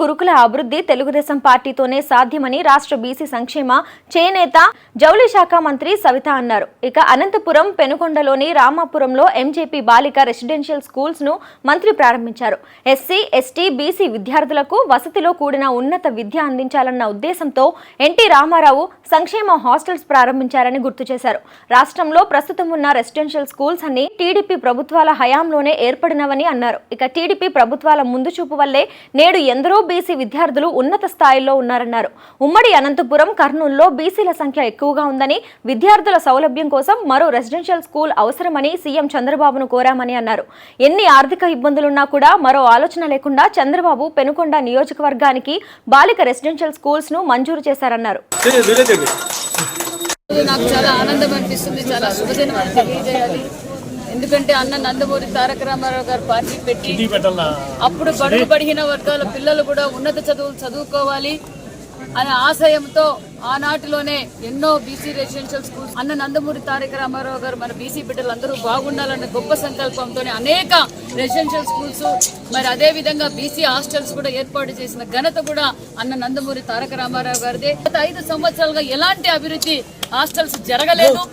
గురుకుల అభివృద్ధి తెలుగుదేశం పార్టీతోనే సాధ్యమని రాష్ట్ర బీసీ సంక్షేమ చేనేత జౌళి శాఖ మంత్రి సవిత అన్నారు. ఇక అనంతపురం పెనుకొండలోని రామాపురంలో ఎంజేపీ బాలిక రెసిడెన్షియల్ స్కూల్స్ ను మంత్రి ప్రారంభించారు. ఎస్సీ, ఎస్టీ, బీసీ విద్యార్థులకు వసతిలో కూడిన ఉన్నత విద్య అందించాలన్న ఉద్దేశంతో ఎన్టీ రామారావు సంక్షేమ హాస్టల్స్ ప్రారంభించారని గుర్తు చేశారు. రాష్ట్రంలో ప్రస్తుతం ఉన్న రెసిడెన్షియల్ స్కూల్స్ అన్ని టీడీపీ ప్రభుత్వాల హయాంలోనే ఏర్పడినవని అన్నారు. ఇక టీడీపీ ప్రభుత్వాల ముందు చూపు వల్లే నేడు ఎందరో బీసీ విద్యార్థులు ఉన్నత స్థాయిలో ఉన్నారన్నారు. ఉమ్మడి అనంతపురం, కర్నూలులో బీసీల సంఖ్య ఎక్కువగా ఉందని, విద్యార్థుల సౌలభ్యం కోసం మరో రెసిడెన్షియల్ స్కూల్ అవసరమని సీఎం చంద్రబాబును కోరామని అన్నారు. ఎన్ని ఆర్థిక ఇబ్బందులున్నా కూడా మరో ఆలోచన లేకుండా చంద్రబాబు పెనుకొండ నియోజకవర్గానికి బాలిక రెసిడెన్షియల్ స్కూల్స్ ను మంజూరు చేశారన్నారు. నాకు చాలా ఆనందం అనిపిస్తుంది, చాలా శుభదినం అని తెలియజేయాలి. ఎందుకంటే అన్న నందమూరి తారక రామారావు గారు పార్టీ పెట్టి అప్పుడు బడుగు బడిగిన వర్గాల పిల్లలు కూడా ఉన్నత చదువులు చదువుకోవాలి అనే ఆశయంతో ఆనాటిలోనే ఎన్నో బీసీ రెసిడెన్షియల్ స్కూల్స్ అన్న నందమూరి తారక రామారావు గారు మన బీసీ బిడ్డలందరూ బాగుండాలన్న గొప్ప సంకల్పంతోనే అనేక రెసిడెన్షియల్ స్కూల్స్ మరి అదే విధంగా బీసీ హాస్టల్స్ కూడా ఏర్పాటు చేసిన ఘనత కూడా అన్న నందమూరి తారక రామారావు గారిదే. గత 5 సంవత్సరాలుగా ఎలాంటి అభివృద్ధి హాస్టల్స్ జరగలేదు,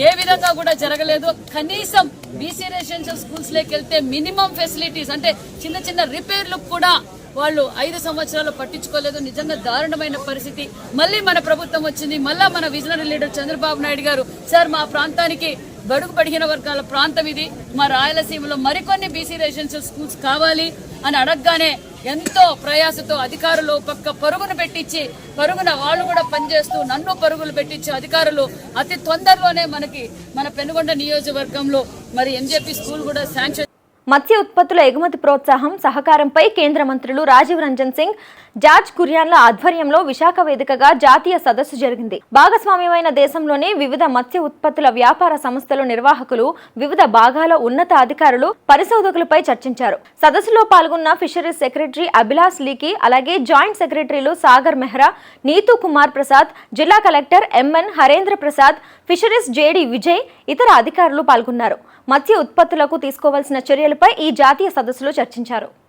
ఏ విధంగా కూడా జరగలేదు. కనీసం బీసీ రెసిడెన్షియల్ స్కూల్స్ లోకి వెళ్తే మినిమం ఫెసిలిటీస్ అంటే చిన్న చిన్న రిపేర్లకు కూడా వాళ్ళు 5 సంవత్సరాలు పట్టించుకోలేదు. నిజంగా దారుణమైన పరిస్థితి. మళ్ళీ మన ప్రభుత్వం వచ్చింది, మళ్ళా మన విజనరీ లీడర్ చంద్రబాబు నాయుడు గారు సార్ మా ప్రాంతానికి బడుగు పడిగిన వర్గాల ప్రాంతం ఇది, మా రాయలసీమలో మరికొన్ని బీసీ రెసిడెన్షియల్ స్కూల్స్ కావాలి అని అడగగానే ఎంతో ప్రయాసతో అధికారులు పక్క పరుగును పెట్టించి పరుగున వాళ్ళు కూడా పనిచేస్తూ నన్ను పరుగులు పెట్టించి అధికారులు అతి తొందరలోనే మన పెనుగొండ నియోజకవర్గంలో మరి ఎంజేపీ స్కూల్ కూడా శాంక్షన్. మత్స్య ఉత్పత్తుల ఎగుమతి ప్రోత్సాహం సహకారంపై కేంద్ర మంత్రులు రాజీవ్ రంజన్ సింగ్, జార్జ్ కుర్యాన్ల ఆధ్వర్యంలో విశాఖ వేదికగా జాతీయ సదస్సు జరిగింది. భాగస్వామ్యమైన దేశంలోని వివిధ మత్స్య ఉత్పత్తుల వ్యాపార సంస్థల నిర్వాహకులు, వివిధ భాగాల ఉన్నత అధికారులు, పరిశోధకులపై చర్చించారు. సదస్సులో పాల్గొన్న ఫిషరీస్ సెక్రటరీ అభిలాష్ లీకి, అలాగే జాయింట్ సెక్రటరీలు సాగర్ మెహ్రా, నీతూ కుమార్ ప్రసాద్, జిల్లా collector MN Harendra Prasad, fisheries JD Vijay, ఇతర అధికారులు పాల్గొన్నారు. మత్స్య ఉత్పత్తులకు తీసుకోవాల్సిన చర్యలపై ఈ జాతీయ సదస్సులో చర్చించారు.